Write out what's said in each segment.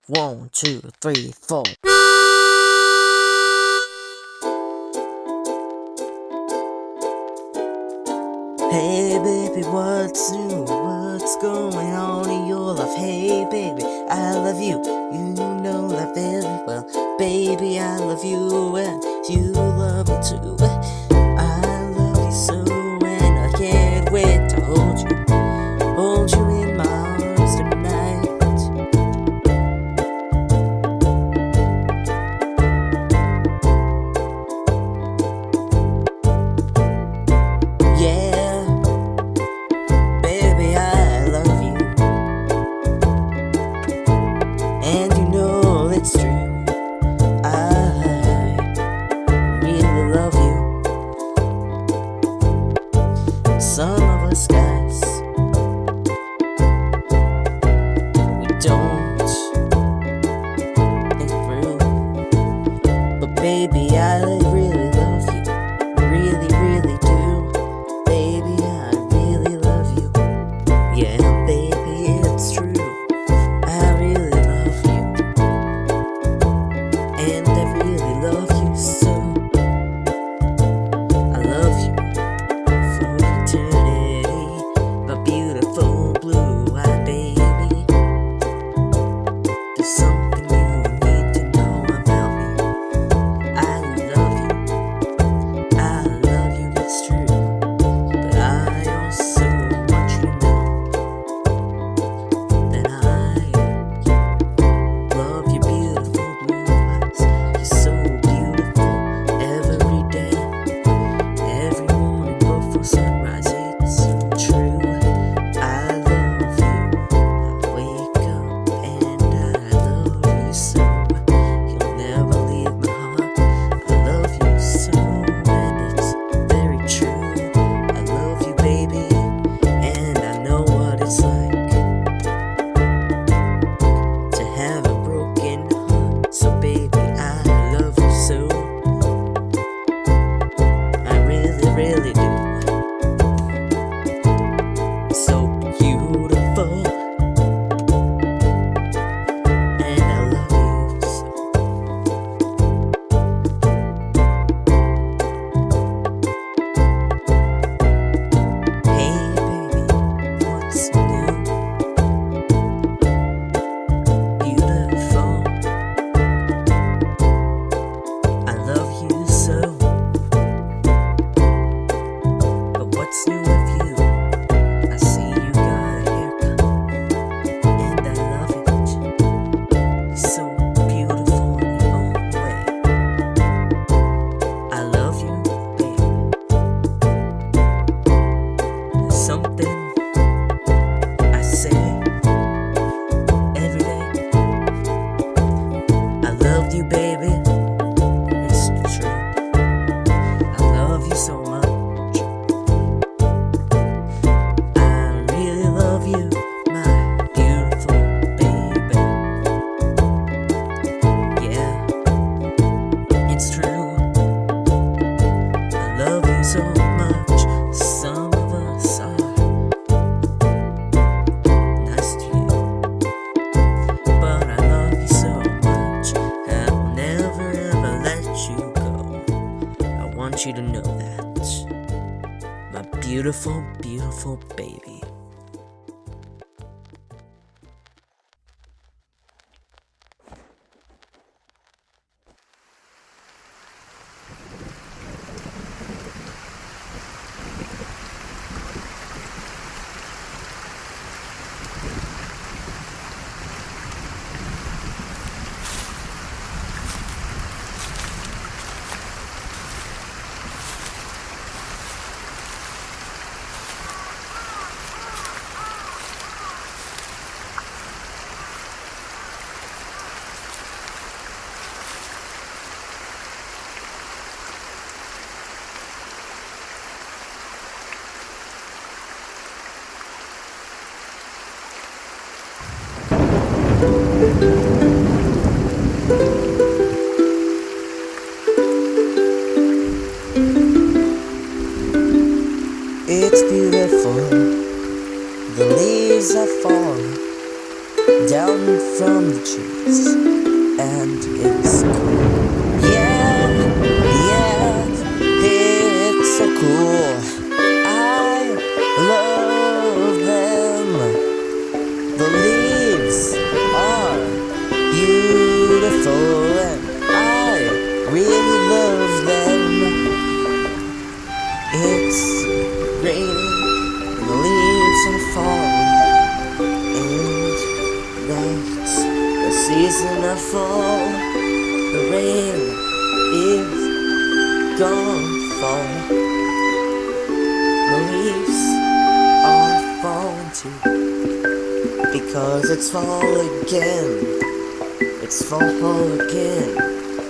1, 2, 3, 4. Hey baby, what's new? What's going on in your life? Hey baby, I love you. You know that very well. Baby, I love you and you love me too. I love you so and I can't wait to hold you in my arms tonight. Yeah, baby, I love you, and you know it's true. I really love you. Some of us guys, we don't think through, but baby, I really love you, really, really do. Baby, I really love you. Yeah, baby, it's true. I really love you, and I really love you so. I love you for eternity, my beautiful blue-eyed baby. There's something you need to know about me. I love you, it's true. But I also want you to know that I love your beautiful blue eyes. You're so beautiful every day, every morning before sunrise. It's so true. I love you. I wake up and I love you so. You'll never leave my heart. I love you so, and it's very true. I love you, baby, and I know what it's like to have a broken heart. So baby, I love you so. I really, really do. So beautiful, and I love you so. Hey baby, what's new? Beautiful, I love you so. But what's new with you? I see you got a haircut, and I love it. You're so beautiful in your own way. I love you, baby. There's something I say every day. I love you, baby. It's true. I love you so much. I really love you, my beautiful baby. Yeah, it's true. I love you so much. Some of us are nice to you, but I love you so much. I'll never ever let you go. I want you to know that, my beautiful, beautiful baby. It's beautiful, the leaves are falling down down from the trees, and it's cool. Yeah, yeah, it's so cool. I love them. The leaves are beautiful, and I really love them. It's raining, and the leaves are falling, and that's the season of fall. The rain is gone fall. The leaves are falling too, because it's fall again. It's fall again.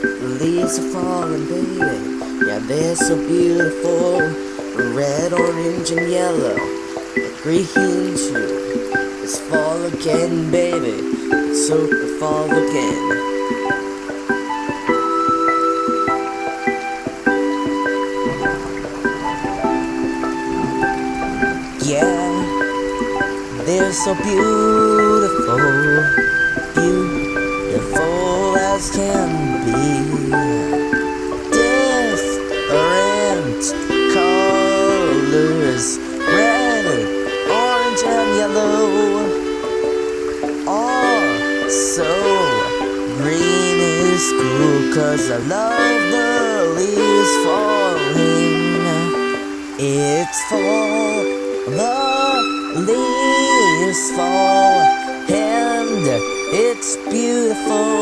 The leaves are falling, baby. Yeah, they're so beautiful. Red, orange, and yellow. And green too. It's fall again, baby. It's super fall again. Yeah, they're so beautiful, beautiful as can be. Different colors, red, orange, and yellow. Oh, so green is cool, 'cause I love the leaves falling. It's fall, the leaves fall, and it's beautiful.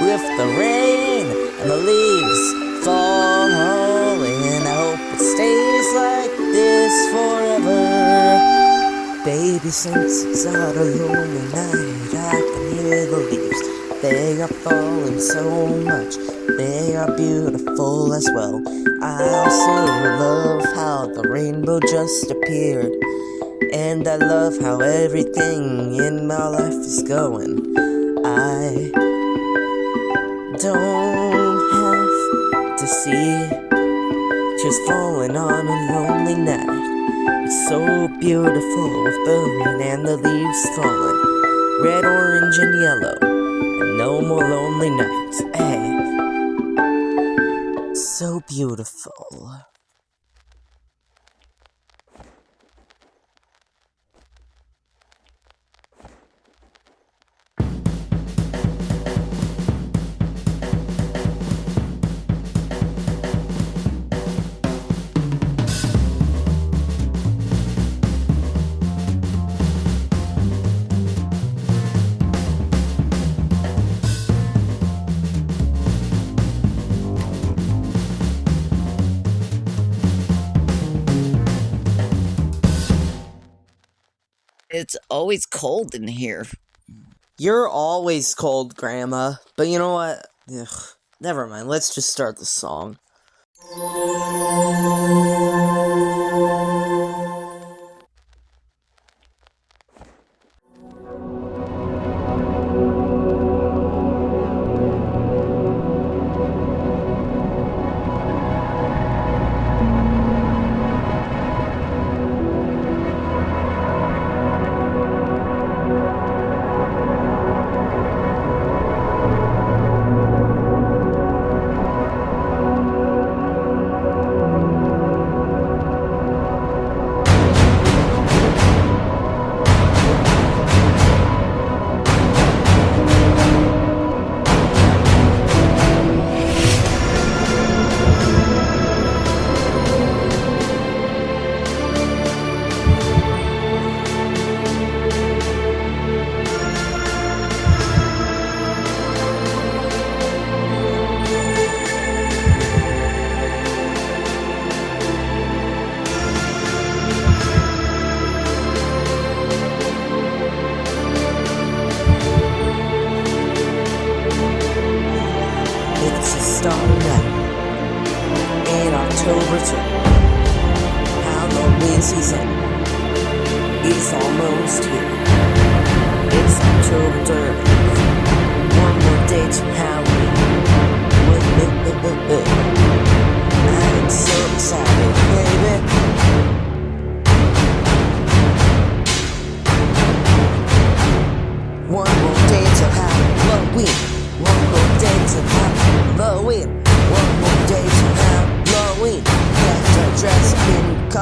With the rain and the leaves falling, I hope it stays like this forever. Baby, since it's not a lonely night, I can hear the leaves. They are falling so much, they are beautiful as well. I also love how the rainbow just appeared, and I love how everything in my life is going. I don't have to see just falling on a lonely night. It's so beautiful with the rain and the leaves falling, red, orange, and yellow, and no more lonely nights. Hey, so beautiful. It's always cold in here. You're always cold, Grandma. But you know what? Ugh, never mind. Let's just start the song. It's a starry night in October too. Halloween season is almost here. It's October 30th. One more day to Halloween. I'm so excited, baby.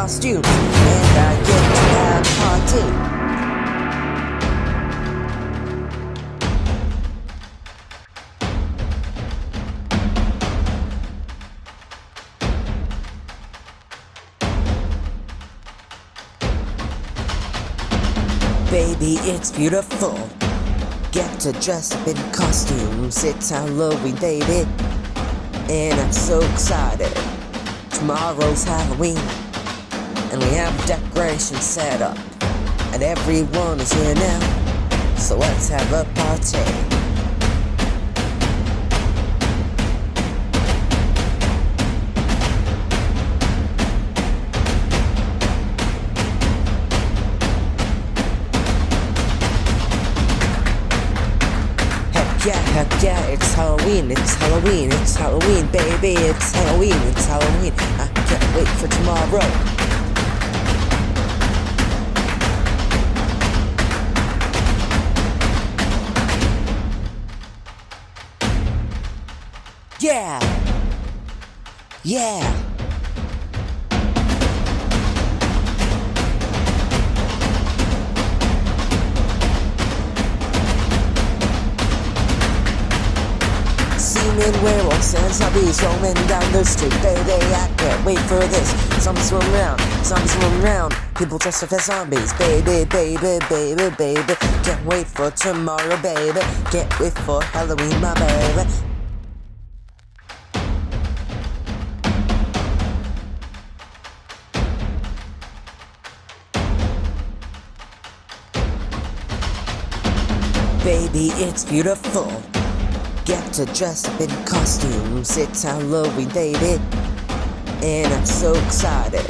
costumes, and I get to have a party. Baby, it's beautiful. Get to dress up in costumes. It's Halloween, baby. And I'm so excited. Tomorrow's Halloween. And we have decorations set up. And everyone is here now. So let's have a party. Heck yeah, it's Halloween, it's Halloween, it's Halloween, baby, it's Halloween, it's Halloween. I can't wait for tomorrow. Yeah! Yeah! Seeming werewolves and zombies rolling down the street, baby, I can't wait for this. Zombies roam around, people dressed up as zombies, baby, baby, baby, baby. Can't wait for tomorrow, baby, can't wait for Halloween, my baby. Baby, it's beautiful. Get to dress up in costumes. It's Halloween, baby. And I'm so excited.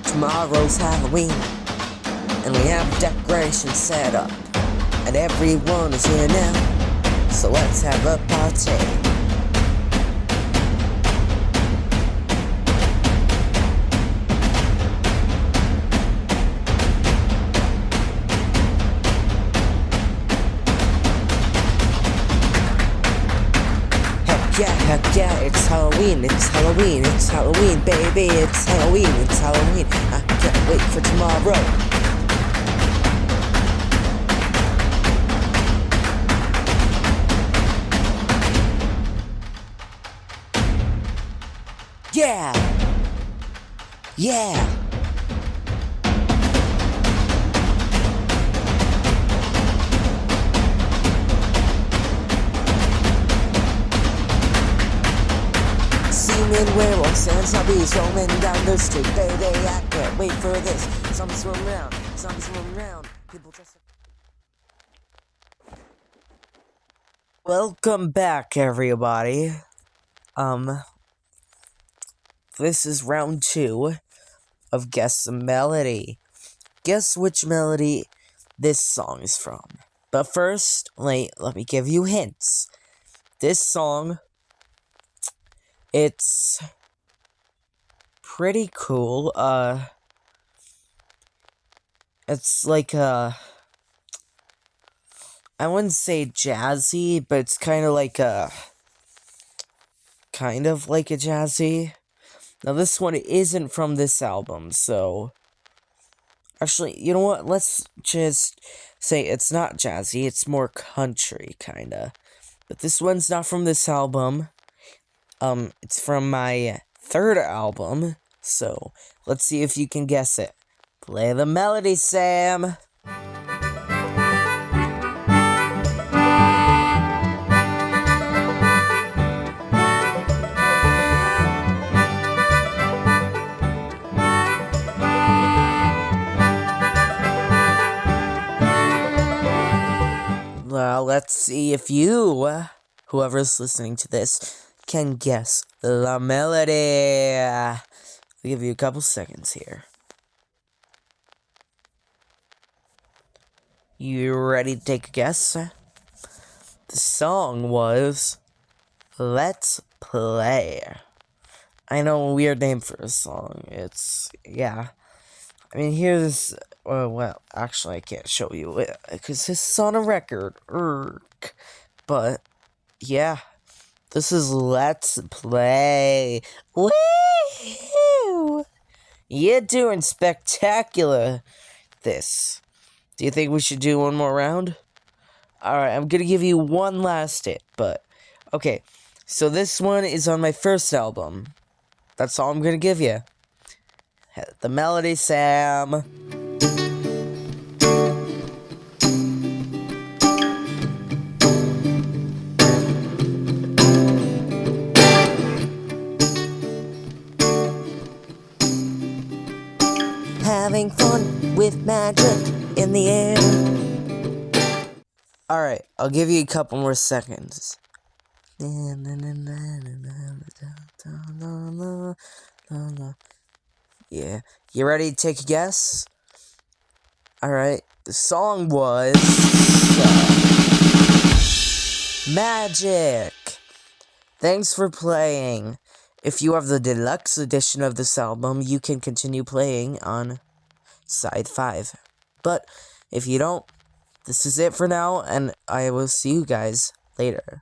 Tomorrow's Halloween. And we have decorations set up. And everyone is here now. So let's have a party. Heck yeah, it's Halloween, it's Halloween, it's Halloween, baby, it's Halloween, it's Halloween. I can't wait for tomorrow. Yeah! Yeah! Seeming werewolves and zombies roaming down the street, baby, I can't wait for this. Zombies roam around, people dress up. Welcome back, everybody. This is round 2 of Guess the Melody. Guess which melody this song is from. But first, let me give you hints. This song, it's pretty cool. It's like I wouldn't say jazzy, but it's kind of like a jazzy. Now this one isn't from this album, so actually, you know what? Let's just say it's not jazzy. It's more country, kinda. But this one's not from this album. It's from my 3rd album, so let's see if you can guess it. Play the melody, Sam! Well, let's see if you, whoever's listening to this, can guess the melody. I'll give you a couple seconds here. You ready to take a guess? The song was Let's Play. I know, a weird name for a song. It's, yeah. I mean, here's, well, actually, I can't show you it, because this is on a record. But, yeah. This is Let's Play. Woo! You're doing spectacular. This. Do you think we should do one more round? Alright, I'm gonna give you one last hit, but... Okay, so this one is on my first album. That's all I'm gonna give you. The Melody Sam. Having fun with magic in the air. Alright, I'll give you a couple more seconds. Yeah. You ready to take a guess? Alright. The song was... Magic! Thanks for playing. If you have the deluxe edition of this album, you can continue playing on side 5. But if you don't, this is it for now, and I will see you guys later.